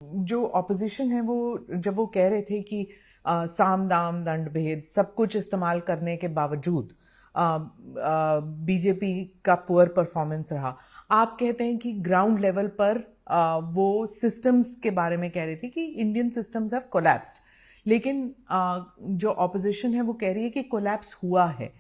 जो ऑपोजिशन है वो जब वो कह रहे थे कि साम दाम दंड भेद सब कुछ इस्तेमाल करने के बावजूद बीजेपी का पुअर परफॉर्मेंस रहा, आप कहते हैं कि ग्राउंड लेवल पर वो सिस्टम्स के बारे में कह रहे थे कि इंडियन सिस्टम्स हैव कोलैप्स्ड, लेकिन जो ऑपोजिशन है वो कह रही है कि कोलैप्स हुआ है।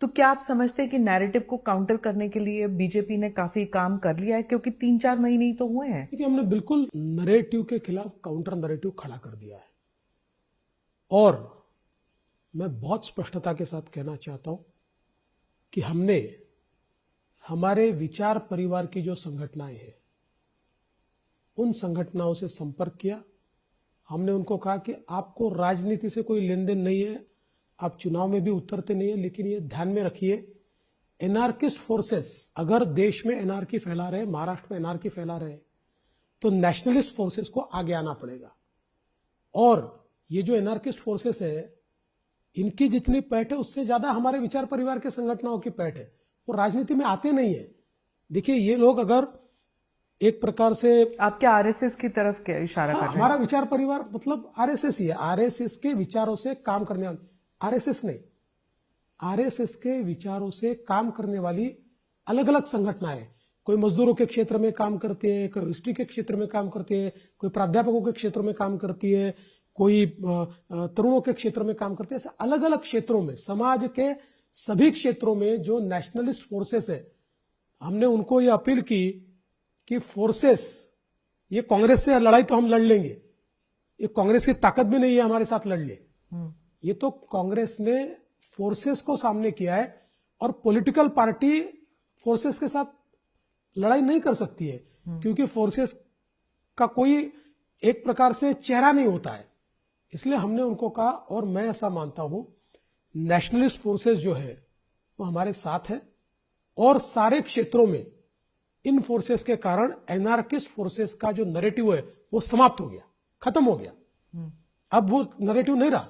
तो क्या आप समझते हैं कि नैरेटिव को काउंटर करने के लिए बीजेपी ने काफी काम कर लिया है, क्योंकि 3-4 महीने ही तो हुए हैं? कि हमने बिल्कुल नरेटिव के खिलाफ काउंटर नरेटिव खड़ा कर दिया है। और मैं बहुत स्पष्टता के साथ कहना चाहता हूं कि हमने हमारे विचार परिवार की जो संगठनाएं हैं उन संगठनाओं से संपर्क किया। हमने उनको कहा कि आपको राजनीति से कोई लेन देन नहीं है, आप चुनाव में भी उतरते नहीं है, लेकिन ये ध्यान में रखिए, एनार्किस्ट फोर्सेस अगर देश में एनार्की फैला रहे, महाराष्ट्र में एनार्की फैला रहे, तो नेशनलिस्ट फोर्सेस को आगे आना पड़ेगा। और ये जो एनार्किस्ट फोर्सेस है, इनकी जितनी पैठ है उससे ज्यादा हमारे विचार परिवार के संगठनों की पैठ है। वो राजनीति में आते नहीं है। देखिए, ये लोग अगर एक प्रकार से आप क्या आरएसएस की तरफ क्या इशारा कर रहे हैं? हमारा विचार परिवार मतलब आरएसएस ही है। आरएसएस के विचारों से काम करने वाली, आरएसएस नहीं, आरएसएस के विचारों से काम करने वाली अलग अलग संगठनाएं, कोई मजदूरों के क्षेत्र में काम करती है, कोई हिस्ट्री के क्षेत्र में काम करती है, कोई प्राध्यापकों के क्षेत्र में काम करती है, कोई तरुणों के क्षेत्र में काम करती है। ऐसे अलग अलग क्षेत्रों में, समाज के सभी क्षेत्रों में जो नेशनलिस्ट फोर्सेस है, हमने उनको ये अपील की कि फोर्सेस, ये कांग्रेस से लड़ाई तो हम लड़ लेंगे, ये कांग्रेस की ताकत भी नहीं है हमारे साथ लड़ ले। ये तो कांग्रेस ने फोर्सेस को सामने किया है, और पॉलिटिकल पार्टी फोर्सेस के साथ लड़ाई नहीं कर सकती है, क्योंकि फोर्सेस का कोई एक प्रकार से चेहरा नहीं होता है। इसलिए हमने उनको कहा, और मैं ऐसा मानता हूं, नेशनलिस्ट फोर्सेस जो है वो हमारे साथ है, और सारे क्षेत्रों में इन फोर्सेस के कारण एनार्किस्ट फोर्सेस का जो नैरेटिव है वो समाप्त हो गया, खत्म हो गया। अब वो नैरेटिव नहीं रहा।